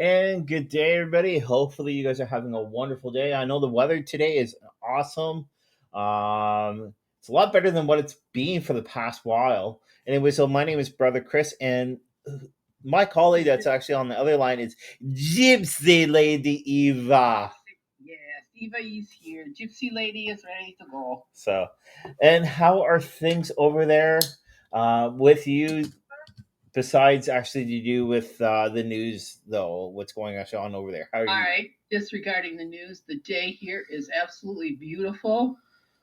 And good day, everybody. Hopefully, you guys are having a wonderful day. I know the weather today is awesome. It's a lot better than what it's been for the past while. Anyway, so my name is Brother Chris, and my colleague that's actually on the other line is Gypsy Lady Eva. Yes, Eva is here. Gypsy Lady is ready to go. So, and how are things over there with you? Besides actually to do with the news, though, what's going on over there? How are All you? right, disregarding the news, the day here is absolutely beautiful.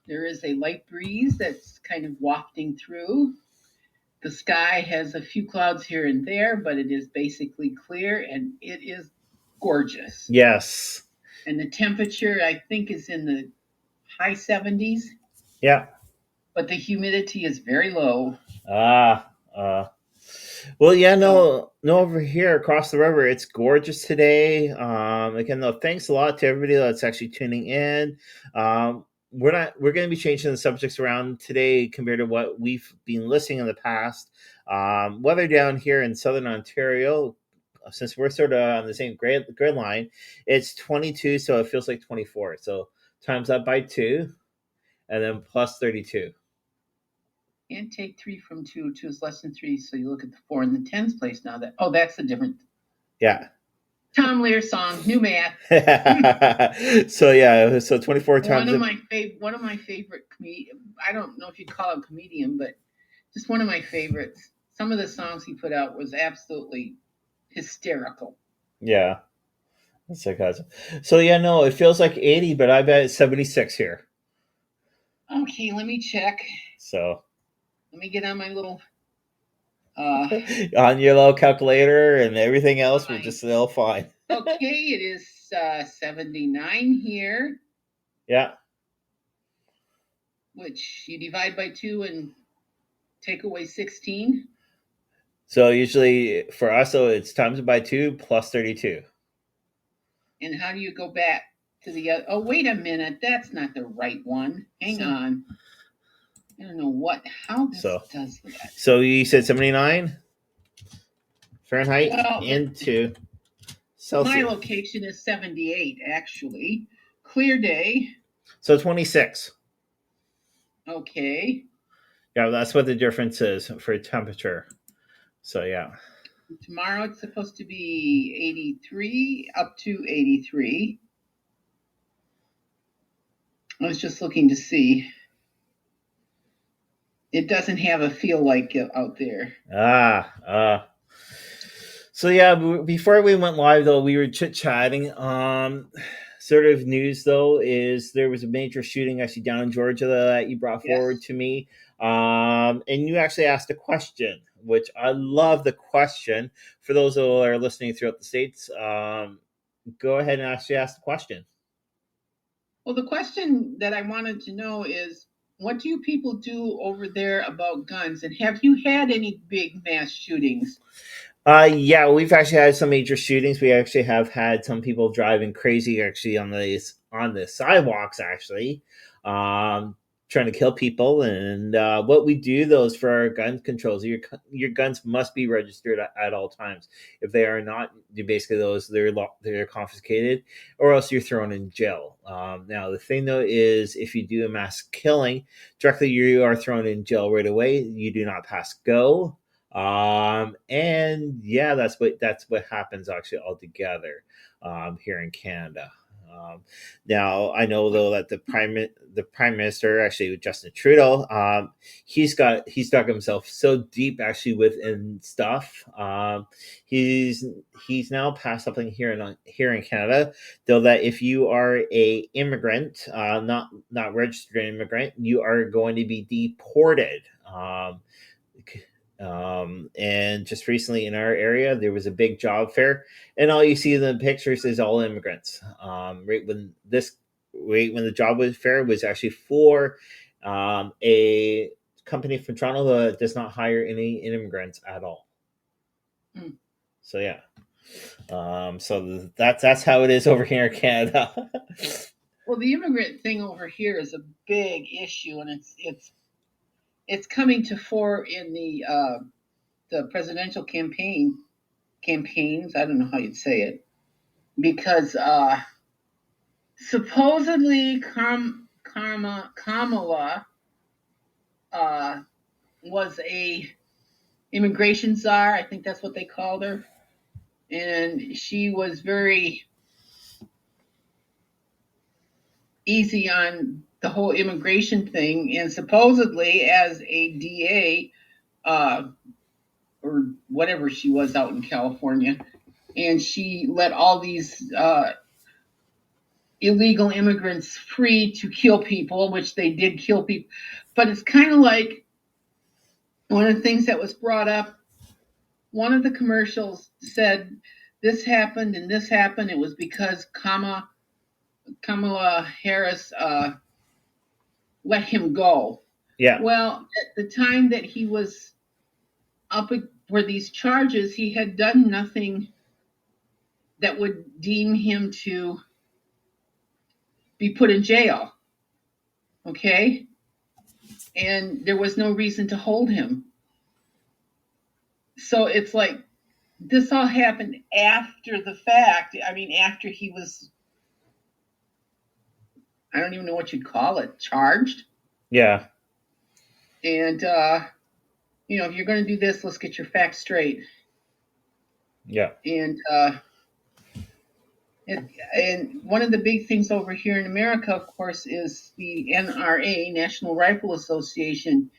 There is a light breeze that's kind of wafting through. The sky has a few clouds here and there, but it is basically clear and it is gorgeous. Yes. And the temperature, I think, is in the high 70s, Yeah. but the humidity is very low. Ah. Well, yeah. So, No. No. Over here across the river, it's gorgeous today. Again, though, thanks a lot to everybody that's actually tuning in. We're not. We're going to be changing the subjects around today compared to what we've been listening in the past. Weather down here in southern Ontario, since we're sort of on the same grid line, it's 22, so it feels like 24. So times that by two, and then plus 32. can't take 3 from 2. 2 is less than 3, so you look at the 4 in the tens place now. That's the different Yeah. Tom Lear song, new math. So yeah, so 24 times One of my favorite I don't know if you'd call him comedian, but just one of my favorites. Some of the songs he put out was absolutely hysterical. yeah, that's sarcasm. So yeah, no, it feels like 80, but I bet it's 76 here. Okay, let me check. So Let me get on my little uh on your little calculator and everything else will my just still fine. okay, it is 79 here, Yeah. which you divide by 2 and take away 16. So usually for us, so it's times it by two plus 32. And how do you go back to the other? Oh, wait a minute. That's not the right one. Hang on. I don't know how this So does that. so you said 79 Fahrenheit Well, into my Celsius. location is 78, actually. Clear day. So 26. Okay. Yeah, that's what the difference is for temperature. So yeah. Tomorrow it's supposed to be 83, up to 83. I was just looking to see. It doesn't have a feel like it out there. So yeah, before we went live though, we were chit chatting. Sort of news though is there was a major shooting actually down in Georgia that you brought forward Yes. to me. And you actually asked a question, which I love the question. For those who are listening throughout the states, go ahead and actually ask the question. Well, the question that I wanted to know is what do you people do over there about guns? And have you had any big mass shootings? Yeah, we've actually had some major shootings. We actually have had some people driving crazy actually on the sidewalks actually, um, trying to kill people. And what we do though is for our gun controls, your guns must be registered at all times. If they are not, you basically they're confiscated, or else you're thrown in jail. Now the thing though is if you do a mass killing, directly you are thrown in jail right away. You do not pass go, and yeah, that's what happens actually altogether here in Canada. Now I know though that the prime minister actually Justin Trudeau, he's dug himself so deep actually within stuff. He's he's now passed something here in Canada though that if you are a immigrant, not registered immigrant, you are going to be deported. And just recently in our area, there was a big job fair, and all you see in the pictures is all immigrants. Right when the job was fair was actually for a company from Toronto that does not hire any immigrants at all. Hmm. So yeah, so that's how it is over here in Canada. Well, the immigrant thing over here is a big issue, and it's coming to fore in the presidential campaigns. I don't know how you'd say it. because supposedly Kamala was a immigration czar. I think that's what they called her, and she was very easy on the whole immigration thing. And supposedly, as a DA, or whatever she was out in California, and she let all these illegal immigrants free to kill people, which they did kill people. But it's kind of like one of the things that was brought up. One of the commercials said this happened and this happened. It was because Kamala Harris let him go. Yeah. Well, at the time that he was up for these charges, he had done nothing that would deem him to be put in jail. Okay? And there was no reason to hold him. So it's like this all happened after the fact. I mean, after he was, I don't even know what you'd call it, charged. Yeah. And, if you're going to do this, let's get your facts straight. Yeah. And one of the big things over here in America, of course, is the NRA, National Rifle Association.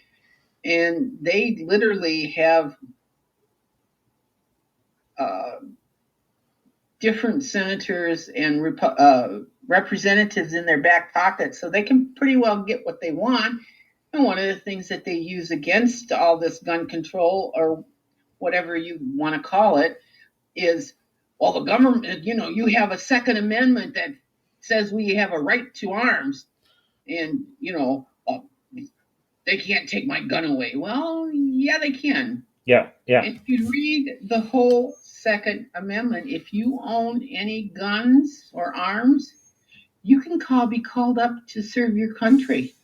And they literally have different senators and representatives in their back pocket, so they can pretty well get what they want. And one of the things that they use against all this gun control, or whatever you want to call it, is, well, the government, you have a Second Amendment that says we have a right to arms, and, they can't take my gun away. Well, yeah, they can. Yeah. If you read the whole Second Amendment, if you own any guns or arms, you can be called up to serve your country.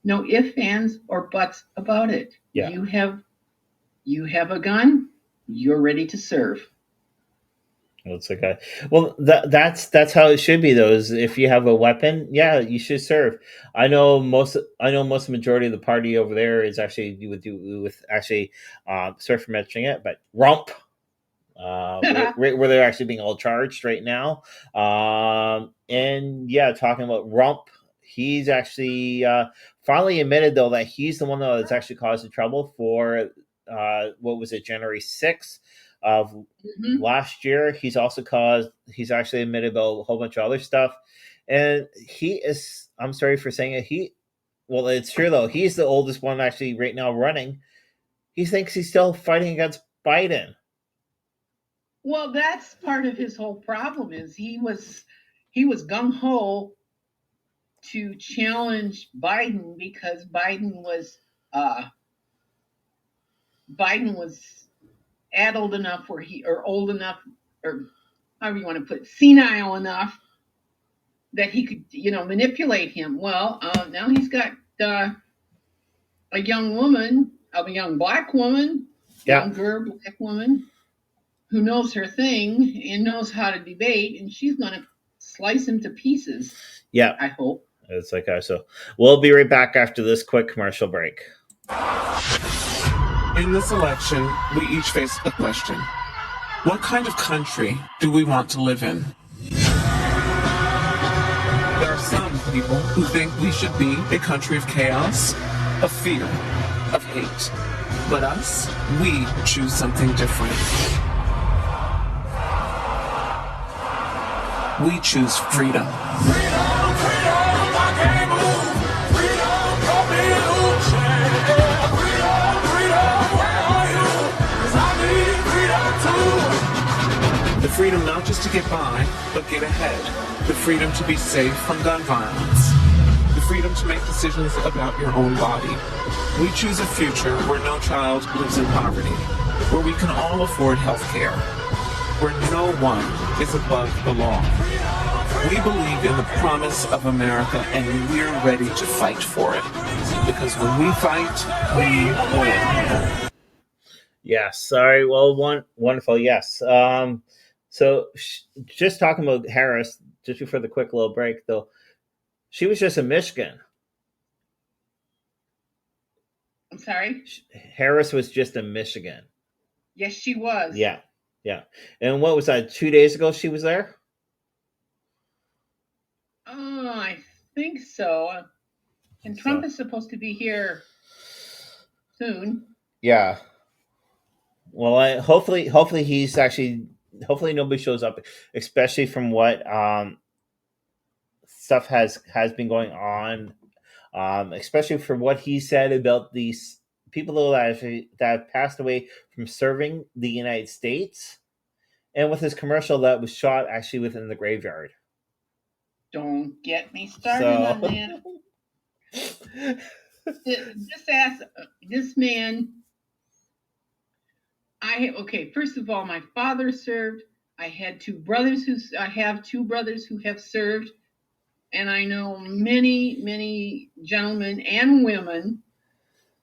No ifs, ands, or buts about it. Yeah. You have a gun, you're ready to serve. It's okay. Well, that's how it should be, though. Is if you have a weapon, yeah, you should serve. I know most majority of the party over there is actually sorry for mentioning it, but rump. Where they're actually being all charged right now. And yeah, talking about rump, he's actually finally admitted, though, that he's the one that's actually caused the trouble for what was it, January 6th of last year. He's actually admitted about a whole bunch of other stuff. And he is, I'm sorry for saying it, well, it's true, though. He's the oldest one actually right now running. He thinks he's still fighting against Biden. Well, that's part of his whole problem. Is he was gung-ho to challenge Biden because Biden was addled enough or old enough, or however you want to put it, senile enough that he could, manipulate him. Well, now he's got a young black woman, younger black woman, who knows her thing and knows how to debate, and she's going to slice him to pieces. Yeah. I hope. It's like, so we'll be right back after this quick commercial break. In this election, we each face a question. What kind of country do we want to live in? There are some people who think we should be a country of chaos, of fear, of hate. But us, we choose something different. We choose freedom. Freedom, freedom, I can't move. Freedom, come in, freedom, freedom, where are you? 'Cause I need freedom too. The freedom not just to get by, but get ahead. The freedom to be safe from gun violence. The freedom to make decisions about your own body. We choose a future where no child lives in poverty, where we can all afford health care, where no one is above the law. We believe in the promise of America, and we're ready to fight for it. Because when we fight, we win. Yes. Sorry. Well, wonderful. Yes. So just talking about Harris, just before the quick little break, though, she was just in Michigan. I'm sorry. Harris was just in Michigan. Yes, she was. Yeah, yeah. And what was that? 2 days ago, she was there. Oh, I think so. And Trump is supposed to be here soon. Yeah. Well, hopefully he's actually. Hopefully nobody shows up, especially from what stuff has been going on, especially for what he said about these people that have passed away from serving the United States, and with his commercial that was shot actually within the graveyard. Don't get me started on that. This man. First of all, my father served. I have two brothers who have served, and I know many gentlemen and women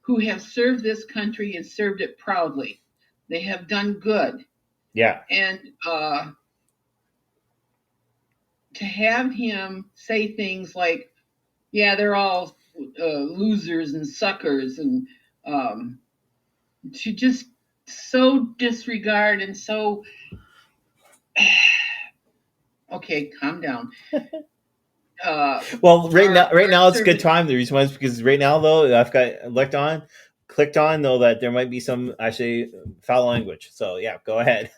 who have served this country and served it proudly. They have done good. Yeah. And to have him say things like, yeah, they're all losers and suckers, and to just so disregard and so okay, calm down. Well, right now it's a good time. The reason why is because right now though I've got clicked on though that there might be some actually foul language. So yeah, go ahead.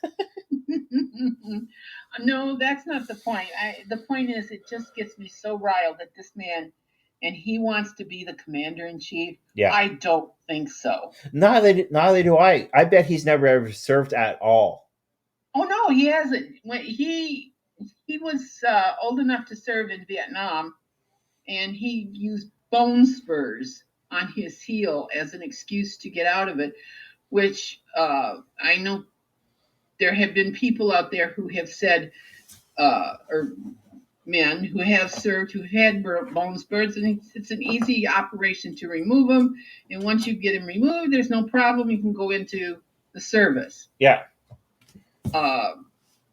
No, that's not the point. The point is, it just gets me so riled that this man, and he wants to be the commander in chief. Yeah, I don't think so. Neither do I. I bet he's never ever served at all. Oh no, he hasn't. When he was old enough to serve in Vietnam, and he used bone spurs on his heel as an excuse to get out of it, which I know there have been people out there who have said, or men who have served who had bone spurs, and it's an easy operation to remove them. And once you get them removed, there's no problem. You can go into the service. Yeah.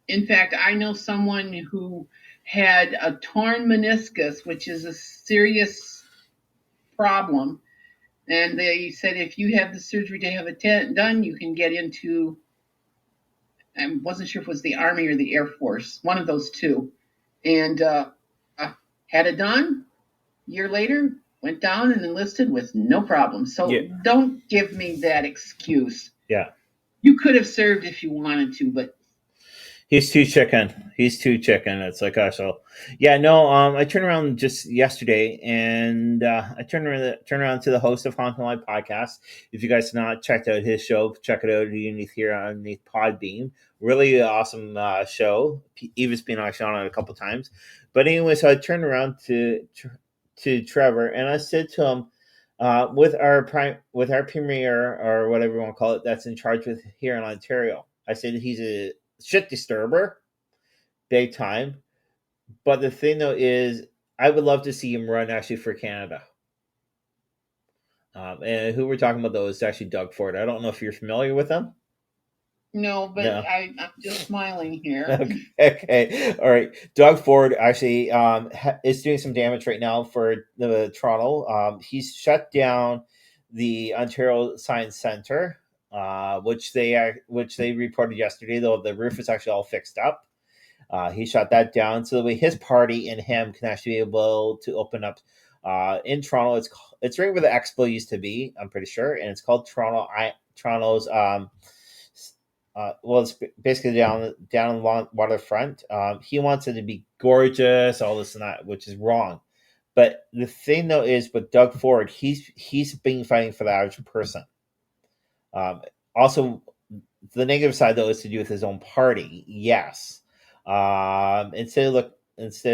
In fact, I know someone who had a torn meniscus, which is a serious problem. And they said if you have the surgery to have it done, you can get into, I wasn't sure if it was the Army or the Air Force, one of those two. And had it done. A year later, went down and enlisted with no problem. So Don't give me that excuse. Yeah. You could have served if you wanted to, but he's too chicken. It's like, gosh, yeah, no. I turned around just yesterday, and I turned around to the host of Haunted Live podcast. If you guys have not checked out his show, check it out underneath Podbeam. Really awesome show. Eva's been actually on it a couple times. But anyway, so I turned around to Trevor, and I said to him, with our premier or whatever you want to call it, that's in charge with here in Ontario. I said he's a shit disturber, big time. But the thing though is, I would love to see him run actually for Canada. And who we're talking about though is actually Doug Ford. I don't know if you're familiar with him. No, but no. I'm just smiling here. Okay. All right. Doug Ford actually is doing some damage right now for the Toronto. He's shut down the Ontario Science Centre, which they reported yesterday, though the roof is actually all fixed up. He shut that down so the way his party and him can actually be able to open up in Toronto. It's right where the Expo used to be, I'm pretty sure, and it's called Toronto's. Well, it's basically down the waterfront. He wants it to be gorgeous, all this and that, which is wrong. But the thing though is with Doug Ford, he's been fighting for the average person. Also, the negative side though is to do with his own party. Yes. Instead of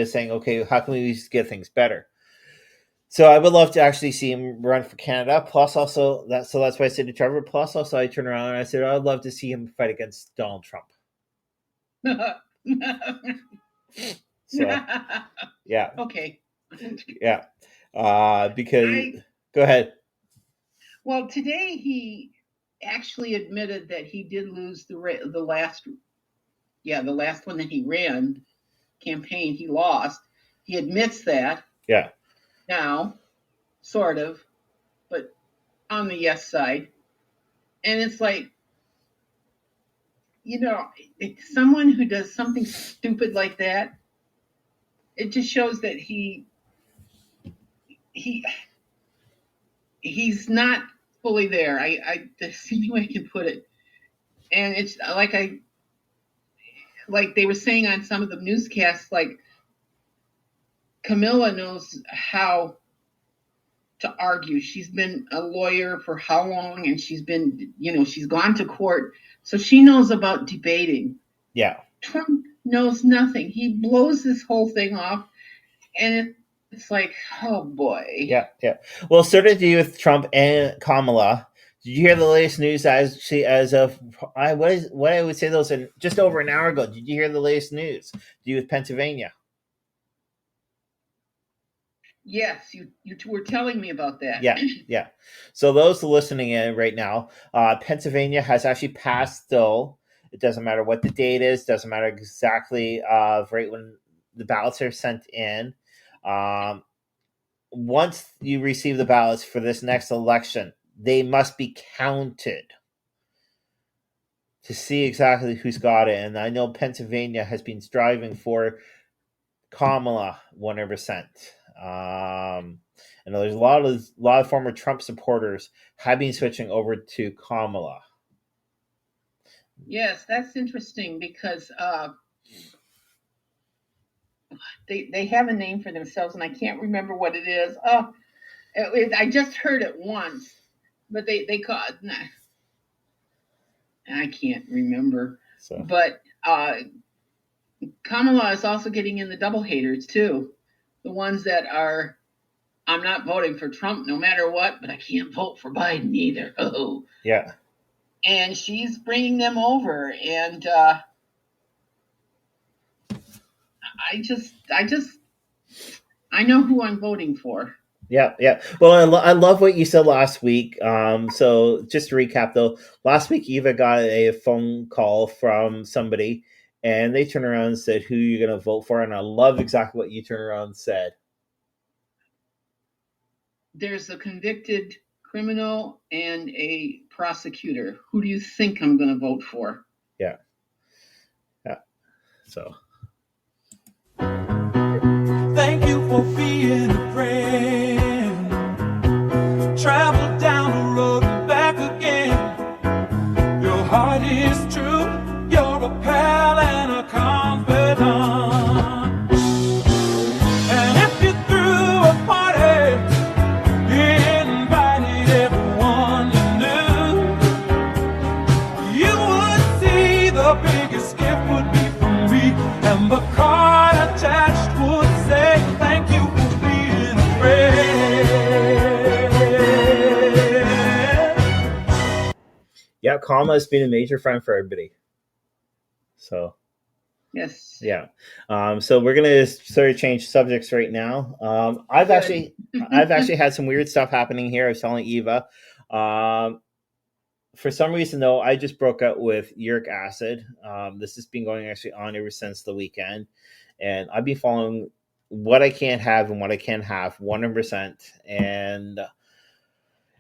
saying, okay, how can we get things better? So I would love to actually see him run for Canada. Plus, also that's why I said to Trevor. Plus, also I turned around and I said I'd love to see him fight against Donald Trump. So, yeah. Okay. Yeah. Because go ahead. Well, today he actually admitted that he did lose the last Yeah, the last one that he ran, campaign, he lost. He admits that Yeah. now, sort of, but on the yes side. And it's like, someone who does something stupid like that, it just shows that he he's not fully there. That's the only way I can put it. And it's like they were saying on some of the newscasts, like Camilla knows how to argue. She's been a lawyer for how long, and she's gone to court, so she knows about debating. Yeah. Trump knows nothing. He blows this whole thing off, and it's like, oh boy. Yeah. Well, sort of to do with Trump and Kamala. Did you hear the latest news as of what I would say those just over an hour ago? Did you hear the latest news to do with Pennsylvania? Yes, you were telling me about that. Yeah. So those listening in right now, Pennsylvania has actually passed still. It doesn't matter what the date is. Doesn't matter exactly right when the ballots are sent in. Once you receive the ballots for this next election, they must be counted to see exactly who's got it. And I know Pennsylvania has been striving for Kamala 100%. And there's a lot of former Trump supporters have been switching over to Kamala. Yes, that's interesting because they have a name for themselves, and I can't remember what it is. I just heard it once, but they call it. I can't remember. So. But Kamala is also getting in the double haters too, the ones that are, I'm not voting for Trump no matter what, but I can't vote for Biden either. Oh, yeah. And she's bringing them over, and I know who I'm voting for. Yeah. Well, I love what you said last week. So just to recap, though, last week Eva got a phone call from somebody, and they turned around and said, "Who are you going to vote for?" And I love exactly what you turned around and said. There's a convicted criminal and a prosecutor. Who do you think I'm going to vote for? Yeah. So. Thank you for being a friend. Travel down the road and back again. Your heart is true. You're a pal and a confidant. And if you threw a party, invited everyone you knew, you would see the biggest gift would be from me, and the card attached would say thank you for being a friend. Yeah, Kamala has been a major friend for everybody. So. Yes. Yeah. So we're gonna sort of change subjects right now. I've actually had some weird stuff happening here. I was telling Eva. For some reason, though, I just broke out with uric acid. This has been going actually on ever since the weekend, and I've been following what I can't have and what I can have 100%. And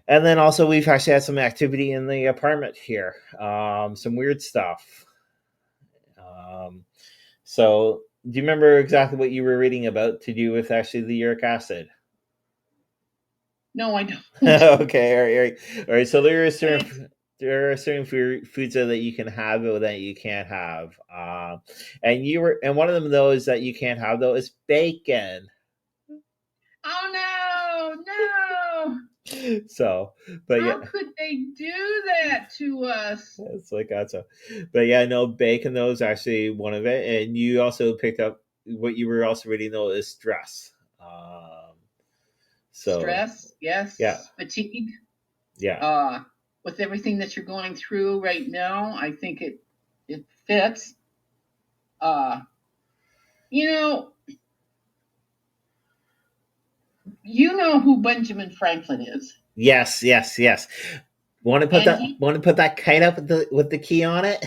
then also we've actually had some activity in the apartment here. Some weird stuff. So do you remember exactly what you were reading about to do with actually the uric acid? No, I don't. Okay, all right. So there are certain foods that you can have or that you can't have. And one of them those that you can't have though is bacon. Oh no. So, but yeah, how could they do that to us? It's like that. So, but yeah, no, bacon though is actually one of it. And you also picked up what you were also reading though is stress. So stress, yes. Yeah. Fatigue. Yeah. With everything that you're going through right now, I think it fits. You know who Benjamin Franklin is. Yes. Want to put that kite up with the key on it?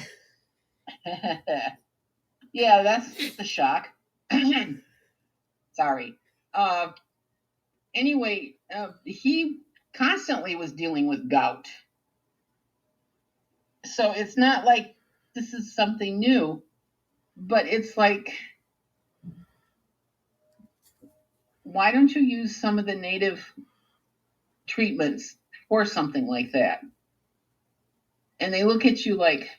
Yeah, that's the shock. Sorry. Anyway, he constantly was dealing with gout. So it's not like this is something new, but it's like, why don't you use some of the native treatments for something like that? And they look at you like,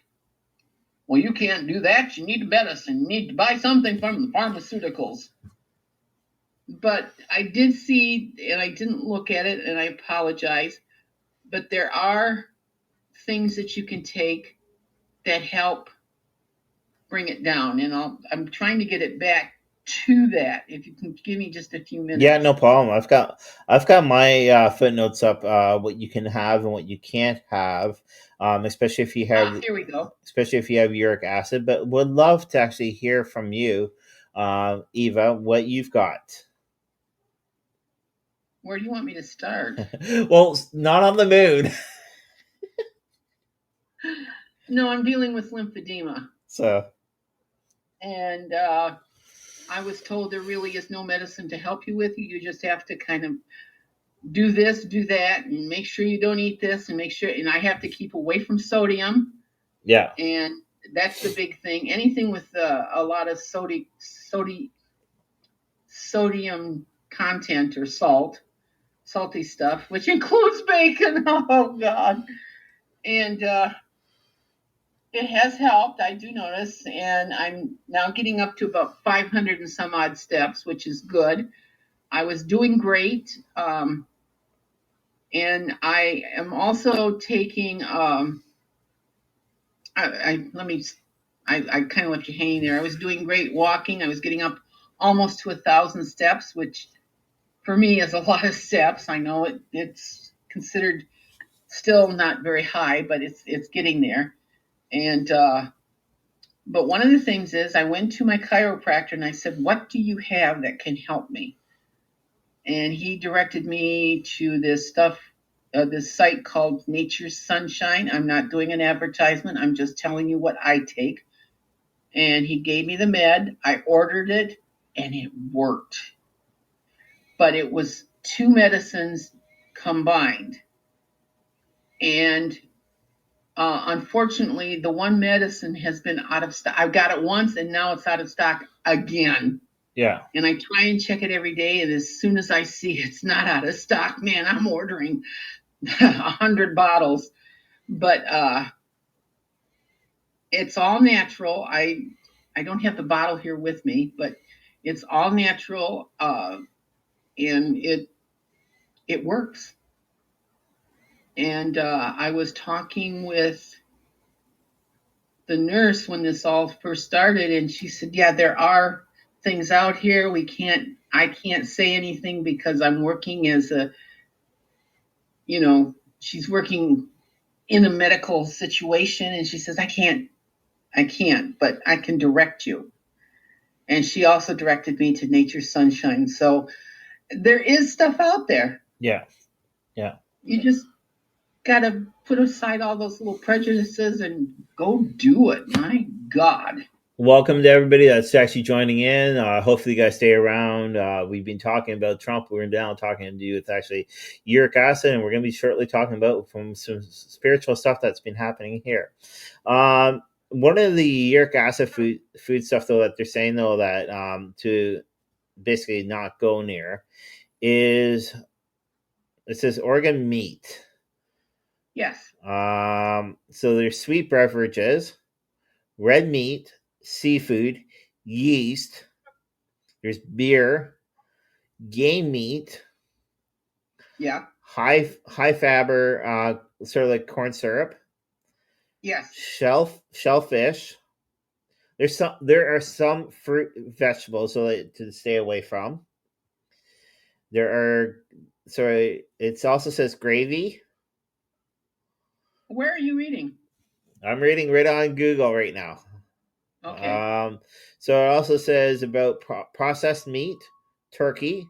well, you can't do that. You need medicine. You need to buy something from the pharmaceuticals. But I did see, and I didn't look at it, and I apologize, but there are things that you can take that help bring it down. And I'm trying to get it back to that. If you can give me just a few minutes. Yeah, no problem. I've got my footnotes up. What you can have and what you can't have, especially if you have Here we go. especially if you have uric acid. But would love to actually hear from you, Eva, what you've got. Where do you want me to start? Well, not on the moon. No, I'm dealing with lymphedema. So And I was told there really is no medicine to help you with it. You just have to kind of do this, do that, and make sure you don't eat this, and make sure. And I have to keep away from sodium. yeah, And that's the big thing. Anything with a lot of sodium content or salty stuff, which includes bacon. Oh God! And it has helped, I do notice, and I'm now getting up to about 500 and some odd steps, which is good. I was doing great, and I am also taking. I kind of left you hanging there. I was doing great walking. I was getting up almost to 1,000 steps, which for me is a lot of steps. I know it's considered still not very high, but it's getting there. And but one of the things is I went to my chiropractor and I said, what do you have that can help me? And he directed me to this site called Nature's Sunshine. I'm not doing an advertisement. I'm just telling you what I take. And he gave me the med. I ordered it and it worked. But it was 2 medicines combined. And unfortunately, the one medicine has been out of stock. I got it once and now it's out of stock again. yeah. And I try and check it every day. And as soon as I see it's not out of stock, man, I'm ordering 100 bottles. But it's all natural. I don't have the bottle here with me, but it's all natural. And it works. And I was talking with the nurse when this all first started, and she said, yeah, there are things out here. I can't say anything because I'm working as she's working in a medical situation, and she says, I can't, but I can direct you. And she also directed me to Nature's Sunshine. So there is stuff out there. Yeah. You just got to put aside all those little prejudices and go do it. My God. Welcome to everybody that's actually joining in. Hopefully, you guys stay around. We've been talking about Trump. We're now talking to do with actually uric acid, and we're going to be shortly talking about from some spiritual stuff that's been happening here. One of the uric acid food stuff, though, that they're saying though that to basically not go near is it says organ meat. Yes. So there's sweet beverages, red meat, seafood, yeast, there's beer, game meat, Yeah. high fiber, sort of like corn syrup, Yes. shellfish. There are some fruit vegetables to stay away from. It also says gravy. Where are you reading? I'm reading right on Google right now. Okay. So it also says about processed meat, turkey,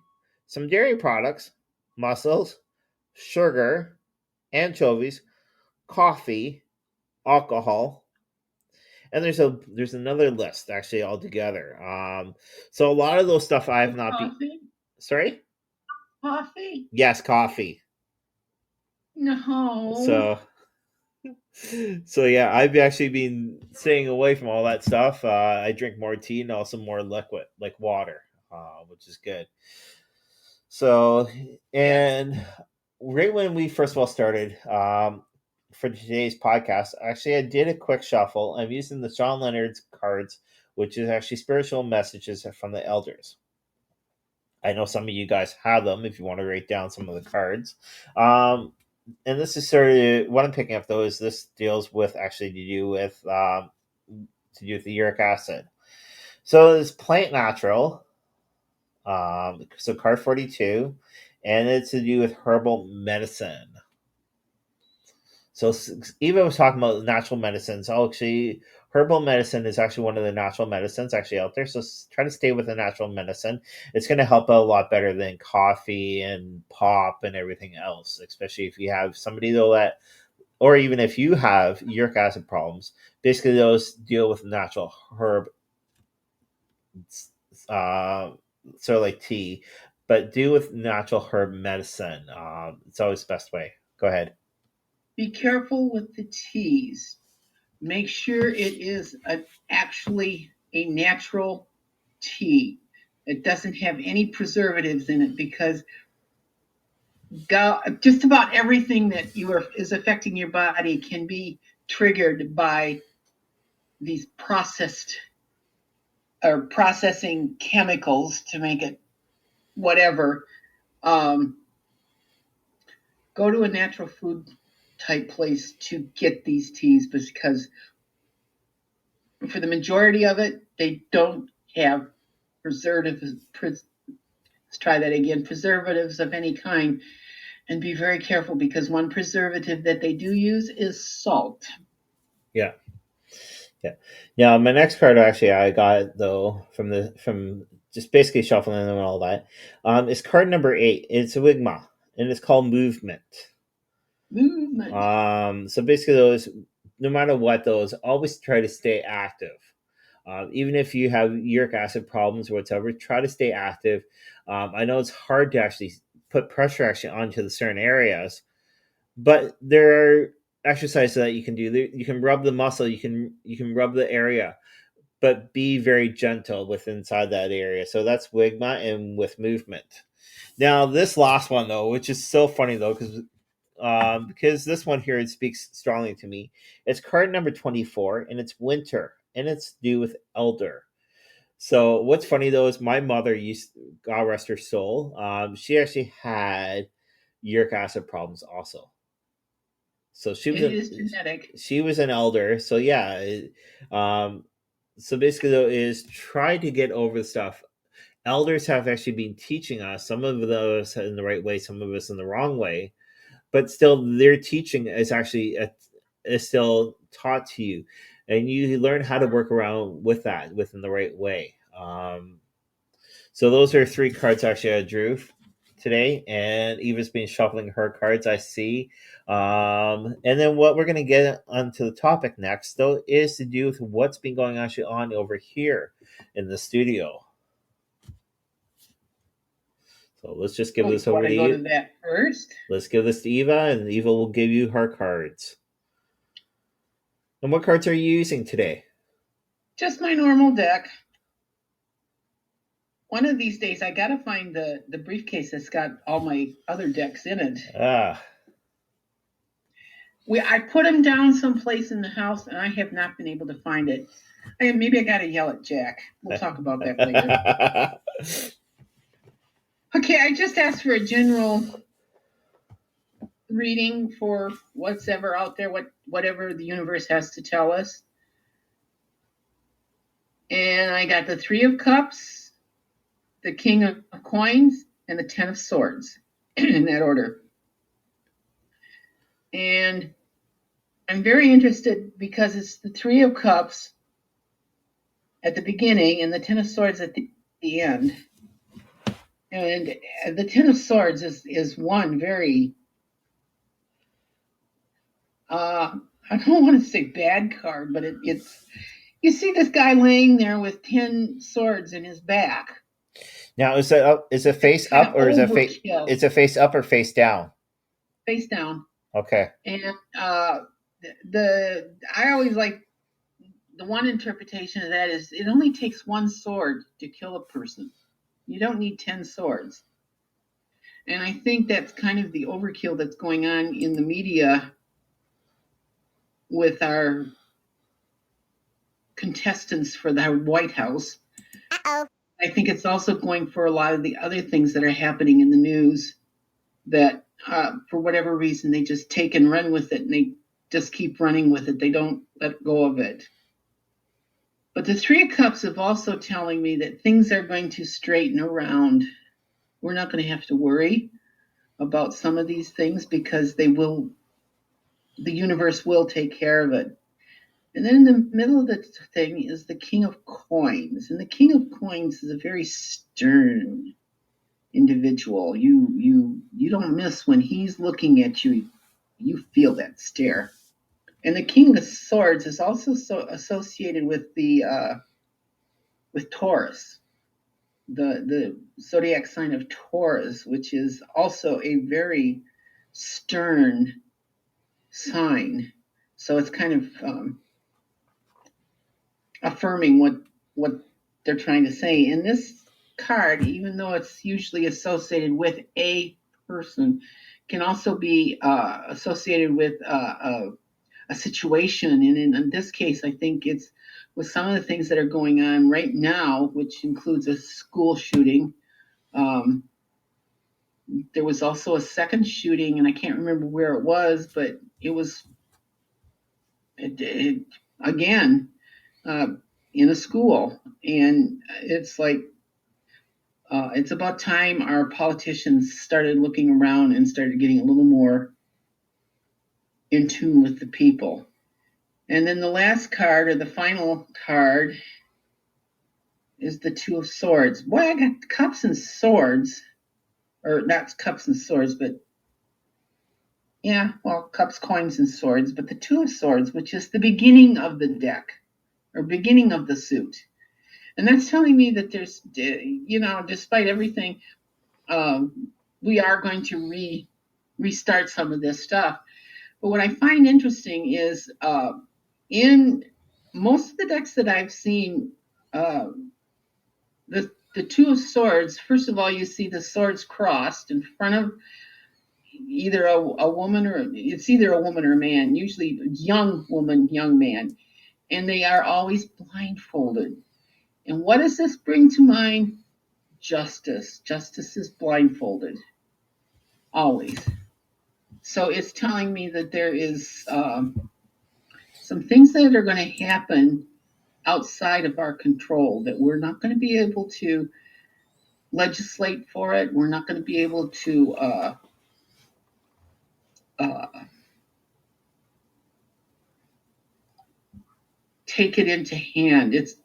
some dairy products, mussels, sugar, anchovies, coffee, alcohol, and there's another list actually altogether. So a lot of those stuff I have not be Coffee? sorry. Coffee? Yes, coffee. No. So so yeah, I've actually been staying away from all that stuff. I drink more tea and also more liquid, like water, which is good. So, Yeah. and right when we first of all started for today's podcast, actually, I did a quick shuffle. I'm using the John Leonard's cards, which is actually spiritual messages from the elders. I know some of you guys have them if you want to write down some of the cards. And this is sort of what I'm picking up though is this deals with actually to do with the uric acid. So it's plant natural. So card 42, and it's to do with herbal medicine. So Eva was talking about natural medicines. Actually, herbal medicine is actually one of the natural medicines actually out there. So try to stay with the natural medicine. It's going to help out a lot better than coffee and pop and everything else. Especially if you have somebody though that, or even if you have uric acid problems, basically those deal with natural herb, uh, sort of like tea, but deal with natural herb medicine. It's always the best way. Go ahead. Be careful with the teas. Make sure it is actually a natural tea. It doesn't have any preservatives in it because just about everything that is affecting your body can be triggered by these processing chemicals to make it whatever. Um, go to a natural food type place to get these teas because for the majority of it, they don't have preservatives. Let's try that again. Preservatives of any kind, and be very careful because one preservative that they do use is salt. Yeah. Yeah. Now my next card actually I got though from just basically shuffling them and all that. Is card number 8. It's a Wigma and it's called movement. Movement. So basically those, no matter what, those always try to stay active. Even if you have uric acid problems or whatever, try to stay active. I know it's hard to actually put pressure actually onto the certain areas, but there are exercises that you can do. You can rub the muscle, you can rub the area, but be very gentle with inside that area. So that's Wigma and with movement. Now this last one though, which is so funny though, because this one here it speaks strongly to me. It's card number 24, and it's winter, and it's due with elder. So what's funny though is my mother God rest her soul, she actually had uric acid problems also. So It is genetic. she was an elder. So yeah, so basically though is try to get over the stuff. Elders have actually been teaching us, some of those in the right way, some of us in the wrong way, but still their teaching is actually is still taught to you, and you learn how to work around with that within the right way. So those are 3 cards actually I drew today, and Eva's been shuffling her cards, I see. And then what we're going to get onto the topic next though is to do with what's been going actually on over here in the studio. So let's just give this over to go you. to that first. Let's give this to Eva, and Eva will give you her cards. And what cards are you using today? Just my normal deck. One of these days, I gotta find the briefcase that's got all my other decks in it. I put them down someplace in the house, and I have not been able to find it. Maybe I gotta yell at Jack. We'll talk about that later. Okay, I just asked for a general reading for what's ever out there, whatever the universe has to tell us. And I got the 3 of Cups, the King of Coins, and the 10 of Swords in that order. And I'm very interested because it's the 3 of Cups at the beginning and the 10 of Swords at the end. And the 10 of Swords is one very, I don't want to say bad card, but You see this guy laying there with 10 swords in his back. Now, is it face Kind up of or is it face? overkill. Is it face up or face down? Face down. Okay. And I always like the one interpretation of that is it only takes one sword to kill a person. You don't need 10 swords. And I think that's kind of the overkill that's going on in the media with our contestants for the White House. Uh-oh. I think it's also going for a lot of the other things that are happening in the news that for whatever reason they just take and run with it, and they just keep running with it. They don't let go of it. But the Three of Cups is also telling me that things are going to straighten around. We're not going to have to worry about some of these things because the universe will take care of it. And then in the middle of the thing is the King of Coins. And the King of Coins is a very stern individual. You don't miss when he's looking at you. You feel that stare. And the King of Swords is also associated with with Taurus, the zodiac sign of Taurus, which is also a very stern sign. So it's kind of affirming what they're trying to say. And this card, even though it's usually associated with a person, can also be associated with a situation. And in this case, I think it's with some of the things that are going on right now, which includes a school shooting. There was also a second shooting, and I can't remember where it was, but it was again in a school. And it's like it's about time our politicians started looking around and started getting a little more in tune with the people. And then the last card, or the final card, is the Two of Swords. Boy, I got cups and swords. Or not cups and swords, but yeah, well, cups, coins, and swords. But the Two of Swords, which is the beginning of the deck, or beginning of the suit. And that's telling me that there's, despite everything, we are going to restart some of this stuff. But what I find interesting is in most of the decks that I've seen, the Two of Swords, first of all, you see the swords crossed in front of either a woman, or it's either a woman or a man, usually young woman, young man, and they are always blindfolded. And what does this bring to mind? Justice. Justice is blindfolded, always. So it's telling me that there is some things that are going to happen outside of our control, that we're not going to be able to legislate for it. We're not going to be able to take it into hand. It's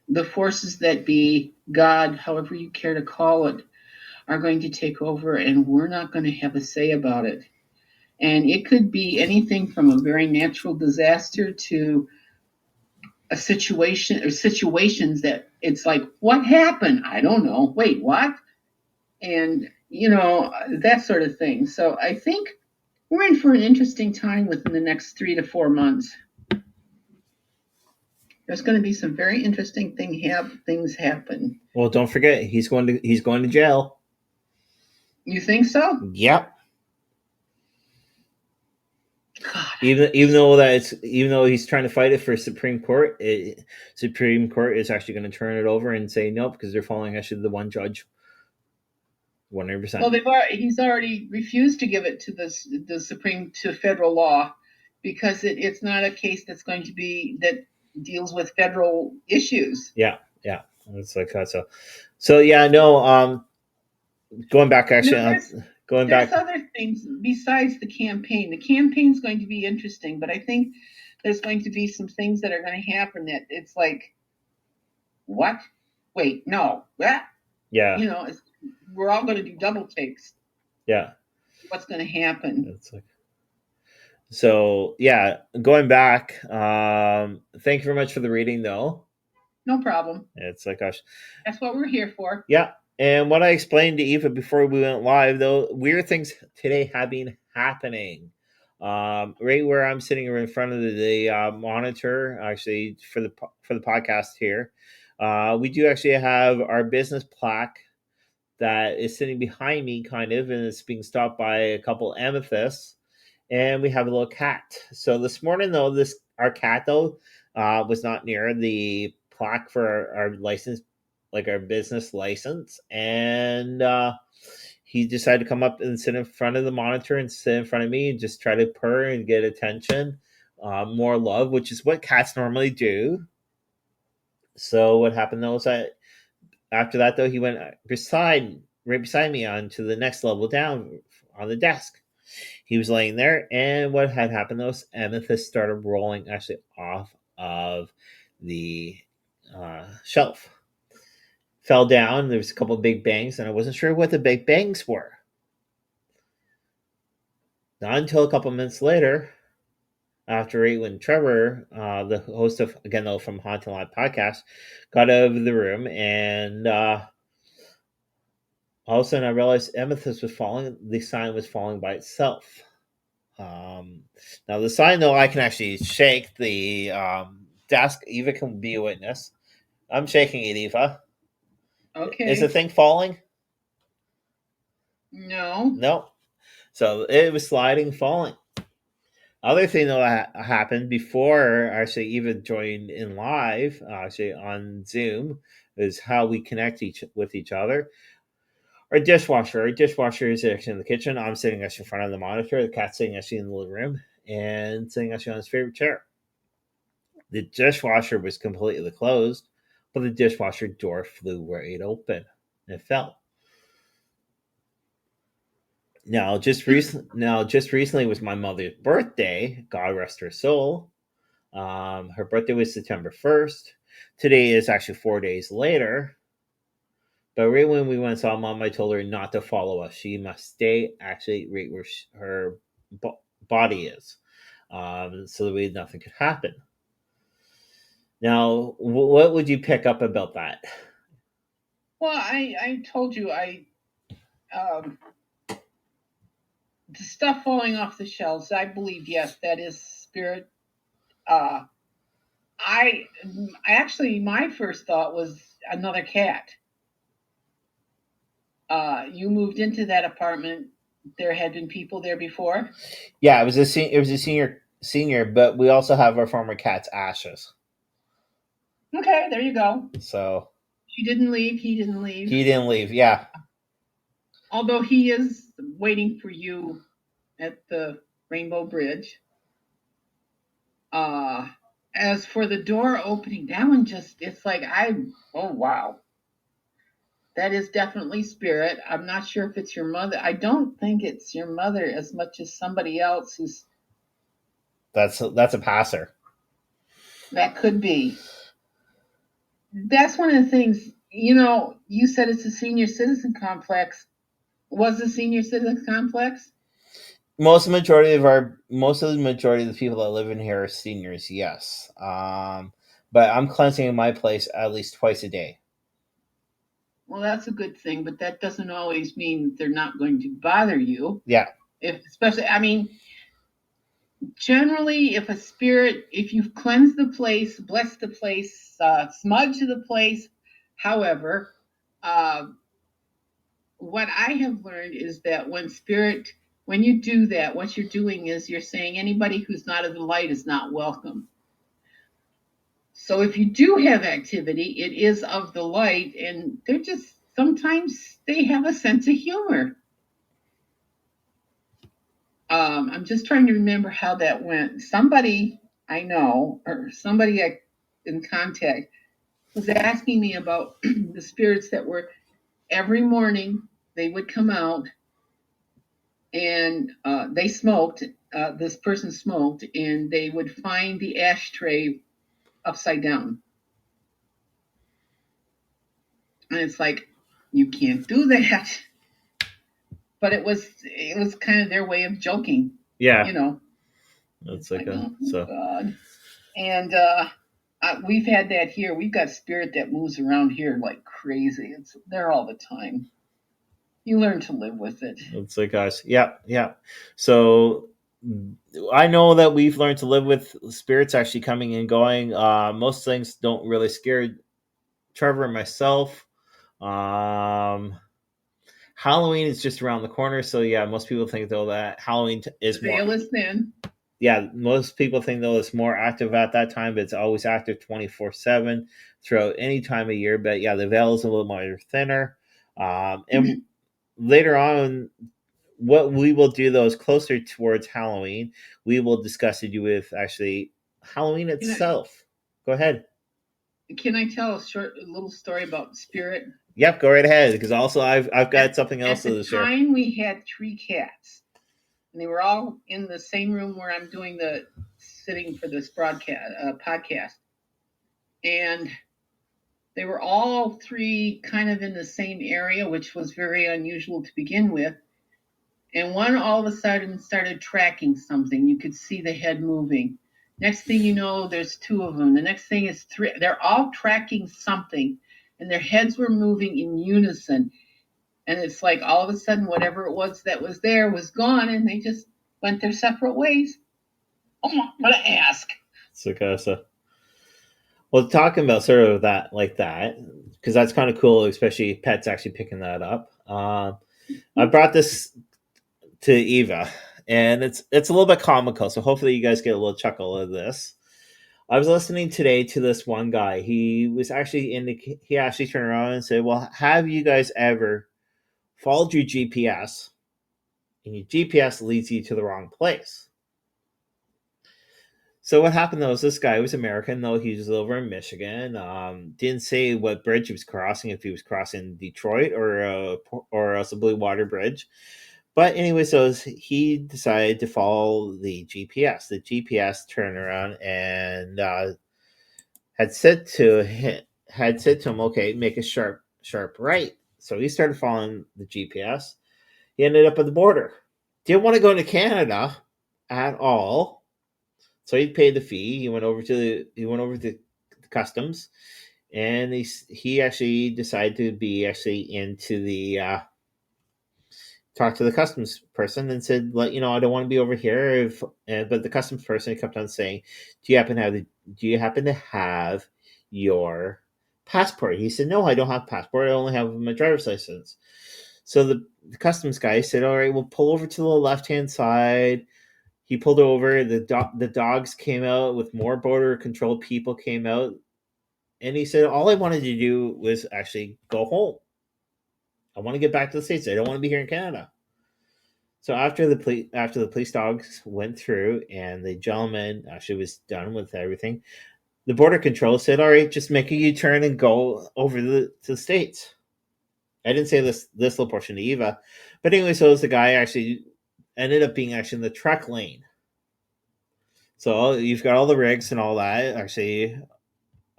the forces that be, God, however you care to call it, are going to take over, and we're not going to have a say about it. And it could be anything from a very natural disaster to a situation, or situations that it's like, what happened? I don't know. Wait, what? And, that sort of thing. So I think we're in for an interesting time within the next 3 to 4 months. There's going to be some very interesting things happen. Well, don't forget, he's going to jail. You think so? Yep. God. Even though he's trying to fight it for Supreme Court, Supreme Court is actually going to turn it over and say no, because they're following actually the one judge. 100%. Well, he's already refused to give it to to federal law, because it's not a case that's going to be that deals with federal issues. Yeah, it's like that. So yeah, no. Going back, actually, there's other things besides the campaign. The campaign's going to be interesting, but I think there's going to be some things that are going to happen that it's like, what? Wait, no, what? Yeah. We're all going to do double takes. Yeah. What's going to happen? So yeah, going back. Thank you very much for the reading, though. No problem. It's like, gosh, That's what we're here for. yeah. And what I explained to Eva before we went live, though, weird things today have been happening. Right where I'm sitting in front of the monitor, actually for the podcast here, we do actually have our business plaque that is sitting behind me, kind of, and it's being stopped by a couple amethysts, and we have a little cat. So this morning, though, this our cat though was not near the plaque for our license, like our business license, and he decided to come up and sit in front of the monitor and sit in front of me and just try to purr and get attention, more love, which is what cats normally do. So what happened though is that after that, though, he went right beside me onto the next level down on the desk. He was laying there, and what had happened, those amethysts started rolling actually off of the shelf. Fell down. There was a couple of big bangs, and I wasn't sure what the big bangs were. Not until a couple of minutes later, after when Trevor, the host of, again though, from Haunted Live podcast, got out of the room, and all of a sudden I realized amethyst was falling. The sign was falling by itself. Now the sign, though, I can actually shake the desk. Eva can be a witness. I'm shaking it, Eva. Okay. Is the thing falling? No. No. So it was sliding, falling. Other thing that happened before actually Eva joined in live, actually on Zoom, is how we connect with each other. Our dishwasher is actually in the kitchen. I'm sitting actually in front of the monitor. The cat's sitting actually in the living room and sitting actually on his favorite chair. The dishwasher was completely closed, but the dishwasher door flew right open and it fell. Now, just recently was my mother's birthday. God rest her soul. Her birthday was September 1st. Today is actually 4 days later. But right when we went and saw Mom, I told her not to follow us. She must stay actually right where her body is, so that nothing could happen. Now, what would you pick up about that? Well, I told you the stuff falling off the shelves. I believe, yes, that is spirit. I actually, my first thought was another cat. You moved into that apartment. There had been people there before. Yeah, it was a senior, but we also have our former cat's ashes. Okay, there you go. So she didn't leave. He didn't leave. He didn't leave. Yeah. Although he is waiting for you at the Rainbow Bridge. As for the door opening, that one it's like oh wow. That is definitely spirit. I'm not sure if it's your mother. I don't think it's your mother as much as somebody else who's. That's a passer. That could be. That's one of the things, you said it's a senior citizen complex. Was a senior citizen complex? Most of the majority of the people that live in here are seniors, yes. But I'm cleansing my place at least twice a day. Well, that's a good thing, but that doesn't always mean they're not going to bother you. Yeah. Generally, if you've cleansed the place, blessed the place, smudged the place, however, what I have learned is that when you do that, what you're doing is you're saying anybody who's not of the light is not welcome. So if you do have activity, it is of the light, and sometimes they have a sense of humor. I'm just trying to remember how that went. Somebody I know, or somebody in contact, was asking me about the spirits that were every morning they would come out and they smoked. This person smoked, and they would find the ashtray upside down. And it's like, you can't do that. But it was kind of their way of joking. Yeah. It's Like, like oh so. God. And we've had that here. We've got spirit that moves around here like crazy. It's there all the time. You learn to live with it. It's like guys, yeah. So I know that we've learned to live with spirits actually coming and going. Most things don't really scare Trevor and myself. Um, Halloween is just around the corner, so yeah, most people think though that Halloween is The more. veil is thin. Yeah, most people think though it's more active at that time, but it's always active 24/7 throughout any time of year. But yeah, the veil is a little more thinner. And later on, what we will do though is closer towards Halloween. We will discuss it with actually Halloween itself. Go ahead. Can I tell a little story about spirit? Yep, go right ahead. Because also I've got something else At to the share. time, we had 3 cats, and they were all in the same room where I'm doing the sitting for this podcast, and they were all 3 kind of in the same area, which was very unusual to begin with. And one all of a sudden started tracking something. You could see the head moving. Next thing you know, there's 2 of them. The next thing is 3. They're all tracking something, and their heads were moving in unison. And it's like all of a sudden, whatever it was that was there was gone, and they just went their separate ways. Oh, what an ask! So, well, talking about sort of that like that, because that's kind of cool, especially pets actually picking that up. I brought this to Eva, and it's a little bit comical. So hopefully you guys get a little chuckle of this. I was listening today to this one guy. He was actually he actually turned around and said, "Well, have you guys ever followed your GPS, and your GPS leads you to the wrong place?" So what happened though is this guy was American, though he was over in Michigan. Didn't say what bridge he was crossing, if he was crossing Detroit or else the Blue Water Bridge. But anyway, so he decided to follow the GPS. The GPS turned around and had said to him, "Okay, make a sharp right." So he started following the GPS. He ended up at the border. Didn't want to go to Canada at all, so he paid the fee. He went over to the customs, and he actually decided to be actually into the talked to the customs person and said, "Let I don't want to be over here." But the customs person kept on saying, "Do you happen to have your passport?" He said, "No, I don't have a passport. I only have my driver's license." So the customs guy said, "All right, we'll pull over to the left hand side." He pulled over. The dogs came out with more border control people came out, and he said, "All I wanted to do was actually go home. I want to get back to the States. I don't want to be here in Canada." So after the police dogs went through and the gentleman actually was done with everything, the border control said, "All right, just make a U-turn and go over to the States." I didn't say this little portion to Eva, but anyway, so the guy actually ended up being actually in the truck lane. So you've got all the rigs and all that actually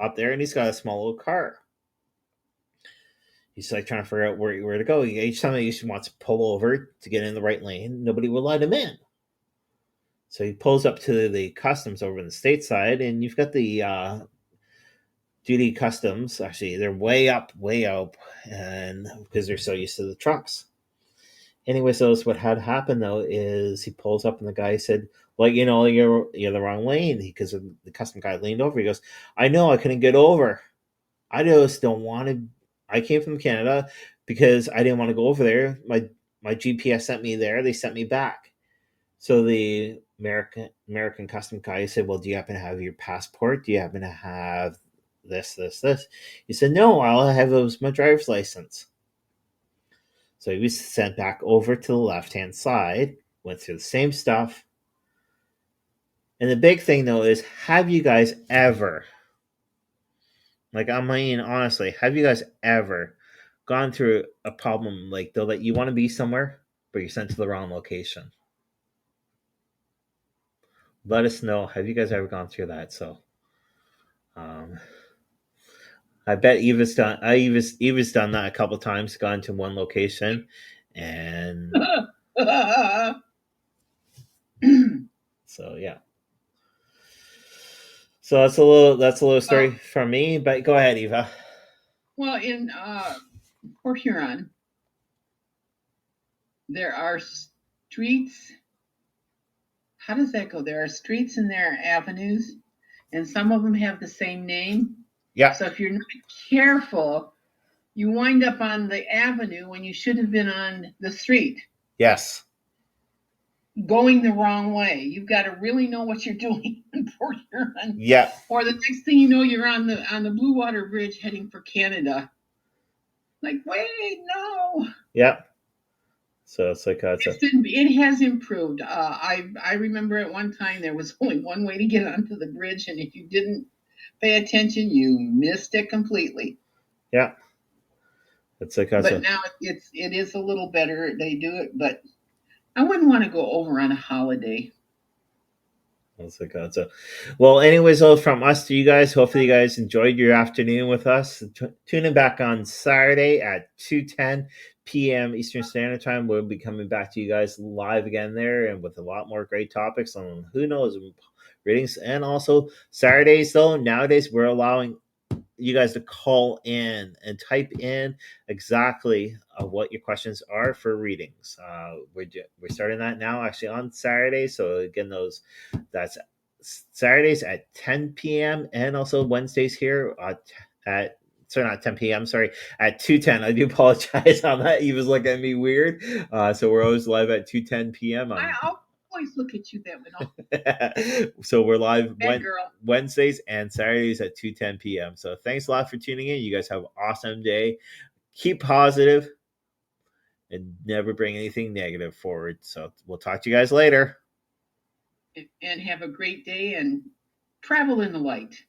up there, and he's got a small little car. He's like trying to figure out where to go. Each time he wants to pull over to get in the right lane, nobody will let him in. So he pulls up to the customs over in the stateside, and you've got the duty customs. Actually, they're way up, and because they're so used to the trucks. Anyway, so what had happened though is he pulls up, and the guy said, "Well, you're the wrong lane," because the custom guy leaned over. He goes, "I know, I couldn't get over. I just don't want to. I came from Canada because I didn't want to go over there. My GPS sent me there. They sent me back." So the American custom guy said, "Well, do you happen to have your passport? Do you happen to have this?" He said, "No, all I have is my driver's license." So he was sent back over to the left-hand side, went through the same stuff. And the big thing though is, have you guys ever, like, I mean, honestly, have you guys ever gone through a problem like though that you want to be somewhere, but you're sent to the wrong location? Let us know. Have you guys ever gone through that? So, I bet Eva's done. Eva's done that a couple times. Gone to one location, and so yeah. So that's a little story from me. But go ahead, Eva. Well, in Port Huron, there are streets. How does that go? There are streets and there are avenues, and some of them have the same name. Yeah. So if you're not careful, you wind up on the avenue when you should have been on the street, Yes. going the wrong way. You've got to really know what you're doing in Port Huron. Yeah. Or the next thing you know, you're on the Blue Water Bridge heading for Canada. Like, wait, no. Yeah. So it's like It has improved. I remember at one time there was only one way to get onto the bridge, and if you didn't pay attention, you missed it completely. Yeah. It's like But now it is a little better. They do it, but I wouldn't want to go over on a holiday. Well, anyways, from us to you guys, hopefully you guys enjoyed your afternoon with us. Tune in back on Saturday at 2:10 p.m. Eastern Standard Time. We'll be coming back to you guys live again there, and with a lot more great topics on who knows readings. And also Saturdays, though, nowadays we're allowing you guys to call in and type in exactly what your questions are for readings. We're starting that now actually on Saturday. So again, that's Saturdays at 10 p.m. and also Wednesdays here at sorry, not 10 p.m. Sorry, at 2:10. I do apologize on that. He was looking at me weird. So we're always live at 2:10 p.m. I'll always look at you that way. So we're live Wednesdays and Saturdays at 2:10 p.m. So thanks a lot for tuning in. You guys have an awesome day. Keep positive and never bring anything negative forward. So we'll talk to you guys later. And have a great day and travel in the light.